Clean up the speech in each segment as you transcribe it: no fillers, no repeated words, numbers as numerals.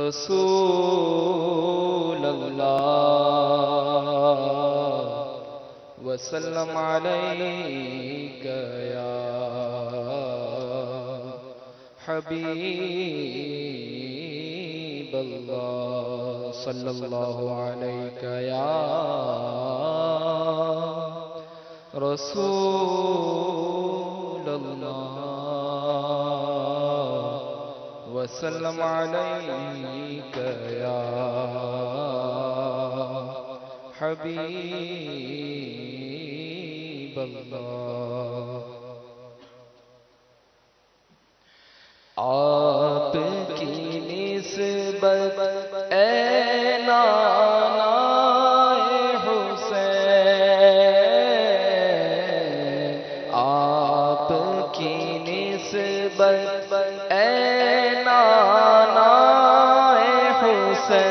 رسول اللہ وسلم علیک یا حبیب اللہ صلی اللہ علیک یا رسول اللہ وسلم علیک یا حبیب اللہ۔ آپ کی نسبت اے نانا حسین، آپ کی نسبت اے نانا حسین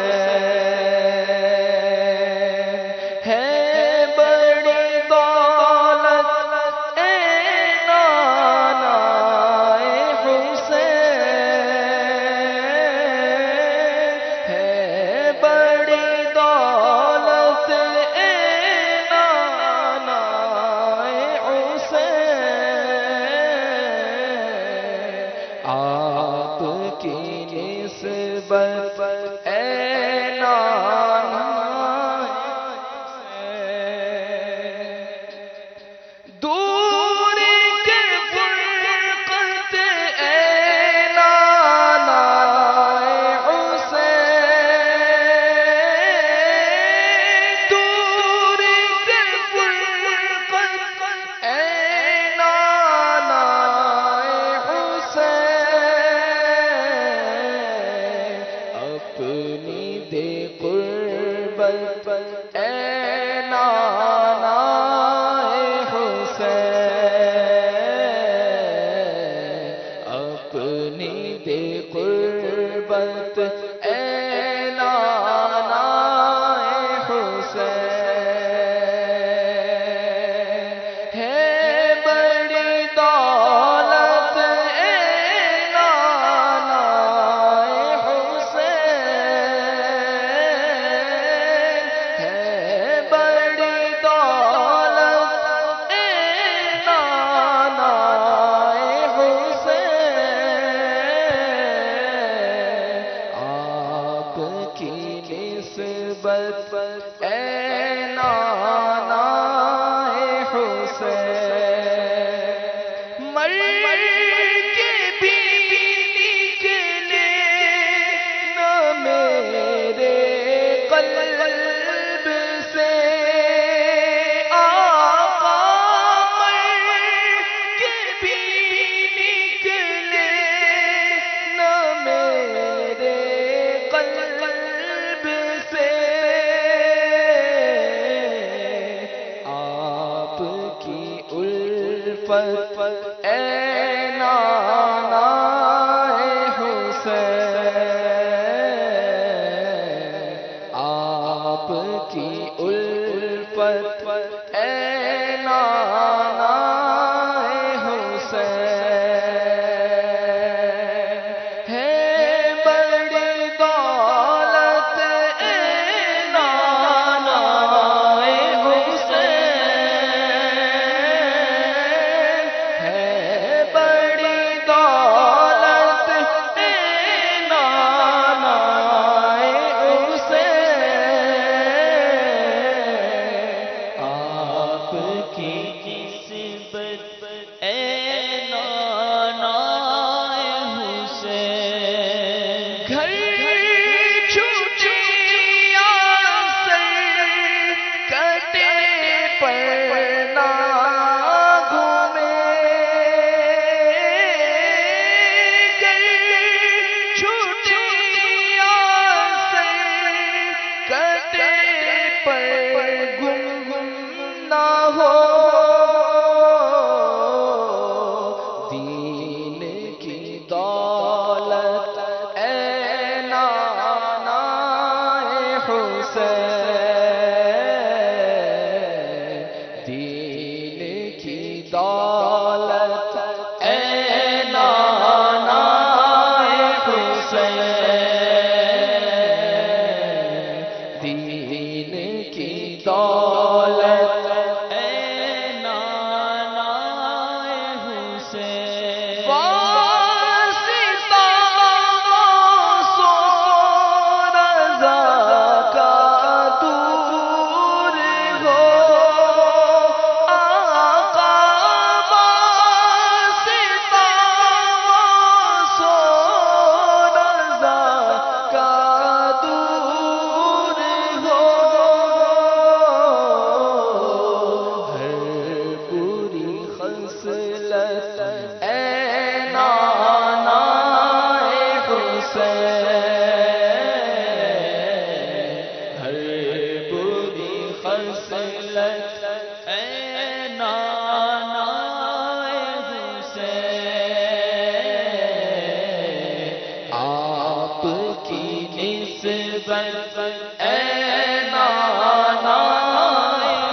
نسبت اے نانا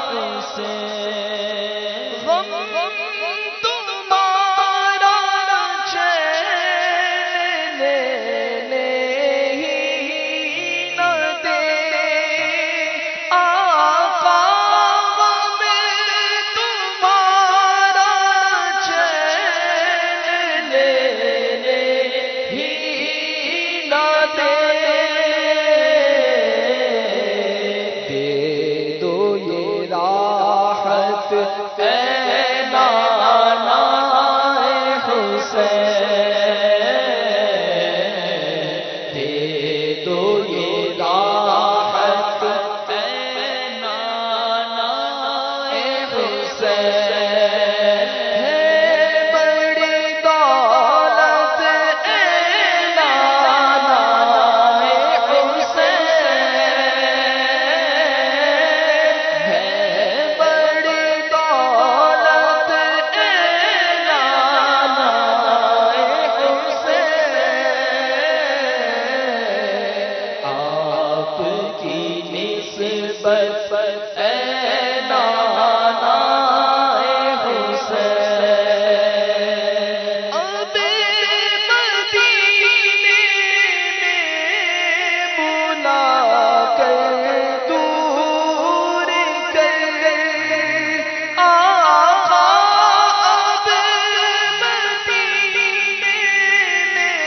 حسین غم تمہارا چین لینے ہی نہ دے آقا غم تمہارا چین لینے ہی نہ دے دے دو یہ راحت اے نانا حسین دے دو یہ راحت اے نانا حسین ہے بڑی دولت اے نانا حسین ہے بڑی دولت اے نانا حسین آپ کی نسبت اے نانا حسین اب مدینے میں بلا کر دور کر آقا اب مدینے میں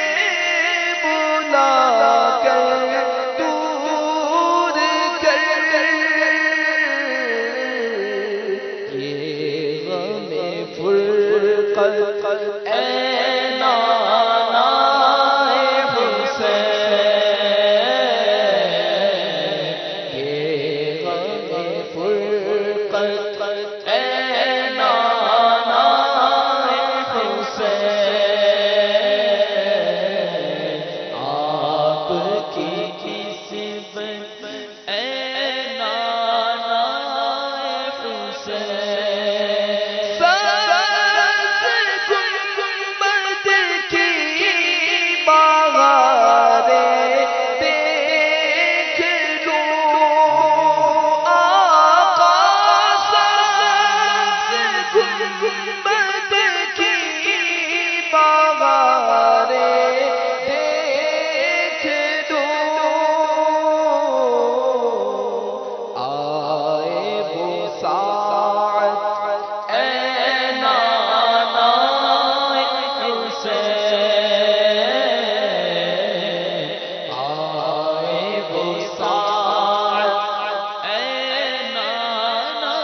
بلا کر دور کر یہ غم فرقت اے نانا حسین یہ غم فرقت اے نانا حسین آپ کی نسبت اے نانا حسین سبز گنبد کی بہاریں دیکھ لوں آقا سبز گنبد کی بہاریں دیکھ لوں آئے وہ ساعت اے نانا حسین آئے وہ ساعت اے نانا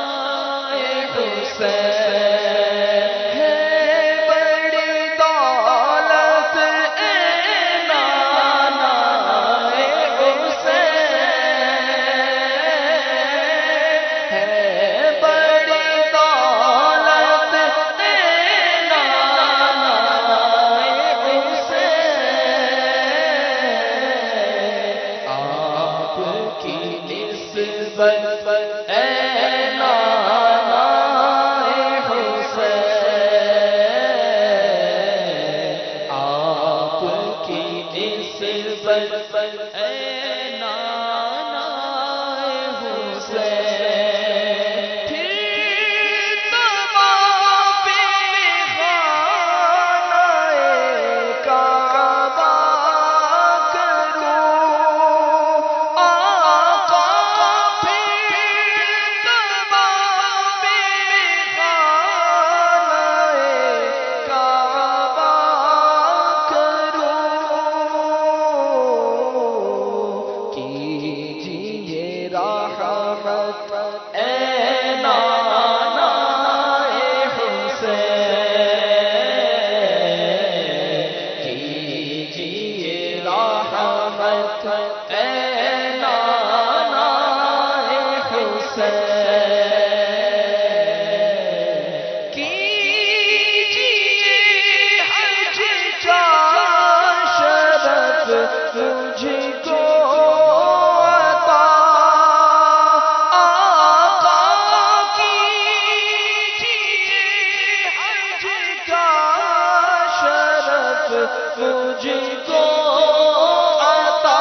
حسین ہے بڑی دولت اے نانا حسین ہے بڑی دولت اے نانا حسین آپ کی نسبت اے نانا حسین آپ کی نسبت اے نانا حسین پھر طواف خانہ کعبہ کروں آقا پھر طواف خانہ کعبہ کروں کیجیے رحمت اے نانا حسین کیجیے رحمت اے نانا حسین کیجیے حج کا شرف مجھ کو عطا آقا کیجیے حج کا شرف مجھ کو عطا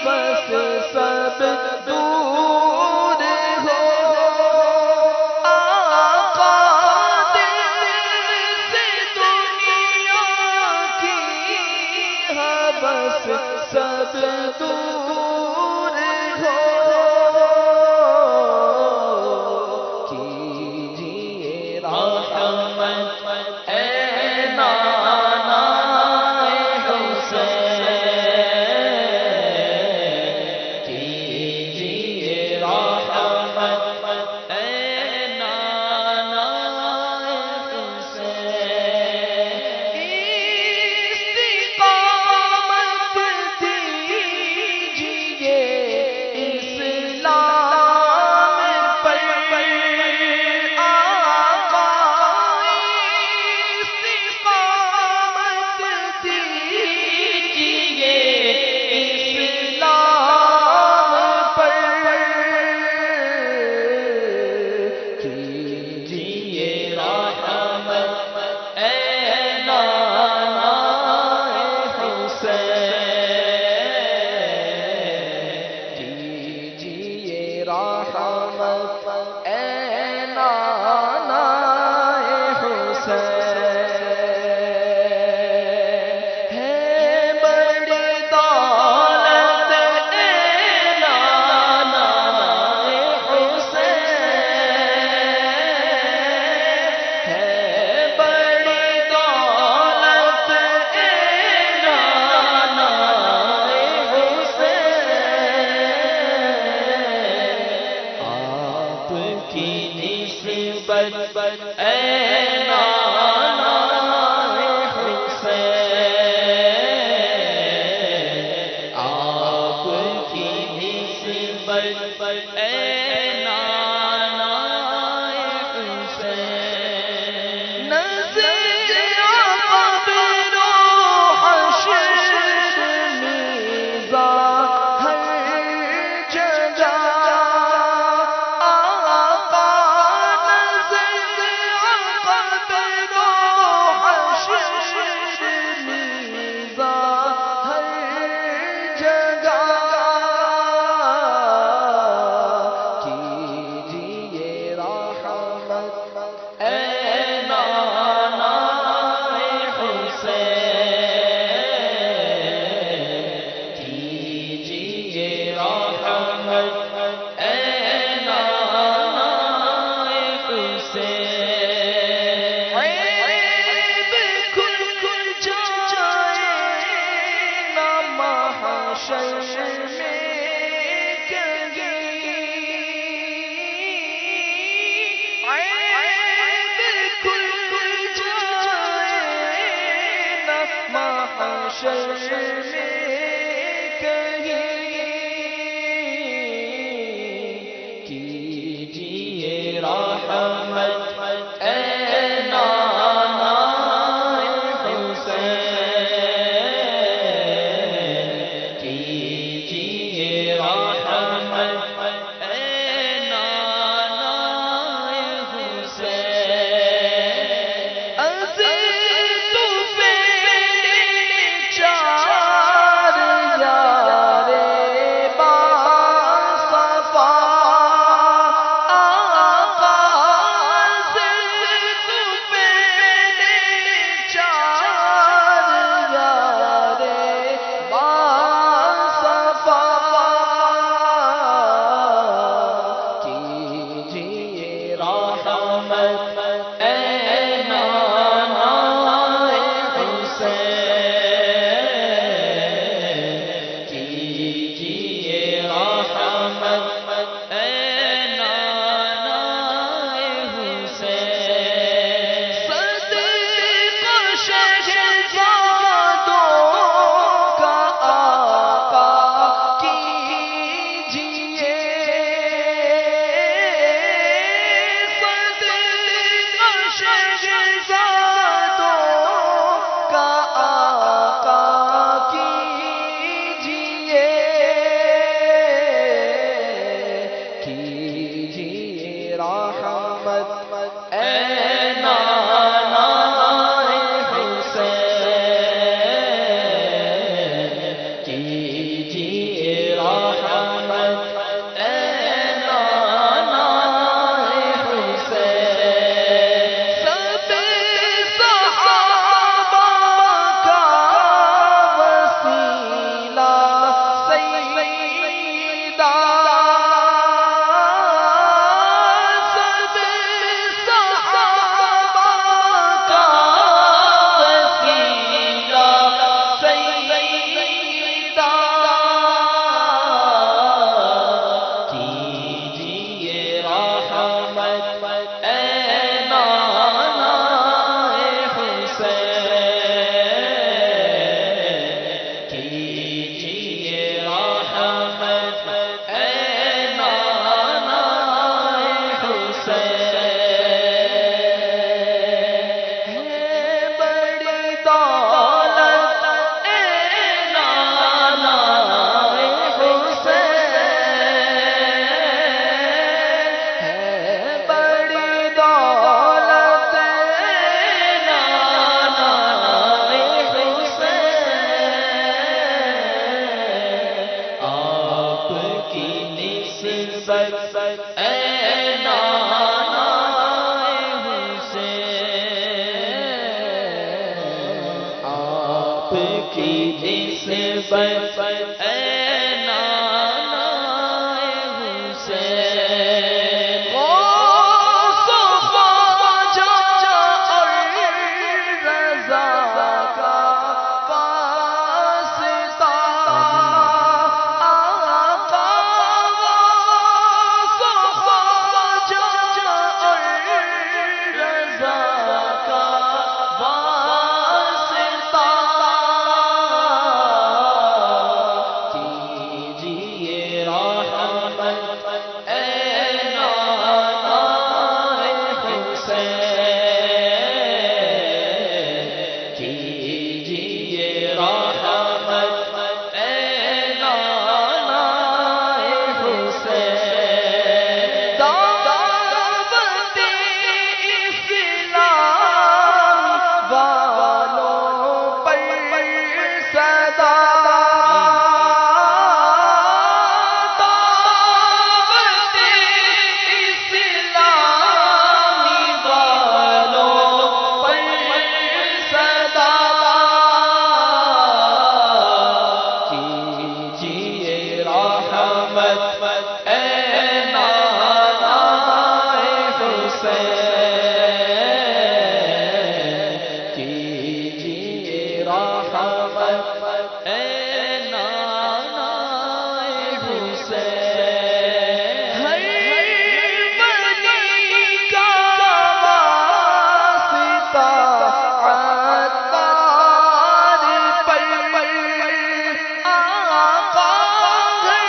بس سب دور ہو آقا دل سے دنیا کی بس سب دور ہو کیجیے رحمت اے نانا حسین کیجیے رحمت اے نانا حسین استقامت دیجیے اسلام پر آقا استقامت دیجیے اسلام پر کیجیے رحمت اے نانا حسین کیجیے رحمت اے نانا حسین ہے بڑی دولت اے نانا حسین ہے بڑی دولت اے نانا حسین آپ کی نسبت اے نانا حسین آپ کی نسبت اے نانا حسین نظر قبر و حشر میزان ہر جگہ آقا نظر قبر و حشر میزان ہر جگہ کیجیے رحمت اے نانا حسین کیجیے رحمت اے نانا حسین عیب کھل جائے نہ محشر میں کہیں عیب کھل جائے نہ محشر میں کہیں کیجیے رحمت اے نانا حسین کیجیے رحمت اے نانا حسین عزیز تو فیل چاہ اے نانا حسین، آپ کی نسبت اے نانا حسین، غوث و خواجہ اور رضا کا واسطہ، آقا غوث و خواجہ اور رضا کا واسطہ، کیجیے رحمت اے نانا حسین، کیجیے رحمت اے نانا حسین، دعوت اسلام والوں پر صدا، دعوت اسلامی والوں پر صدا، کیجیے رحمت اے نانا حسین، کیجیے رحمت اے نانا حسین، ہر ولی کا واسطہ عطار پر، آقا ہر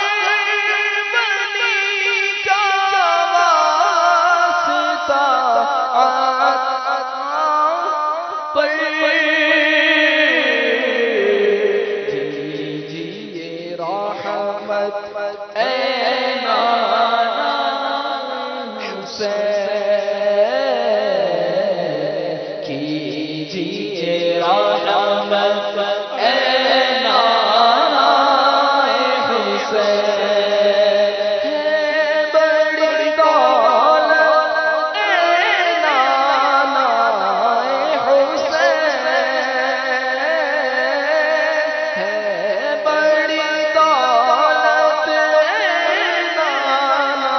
ولی کا واسطہ عطار پر، کیجیے رحمت اے نانا حسین، کیجیے رحمت اے نانا حسین، بڑی دولت اے نانا حسین، بڑی دولت اے نانا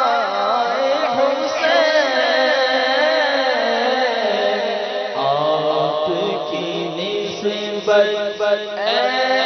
حسین، آپ کی نسبت اے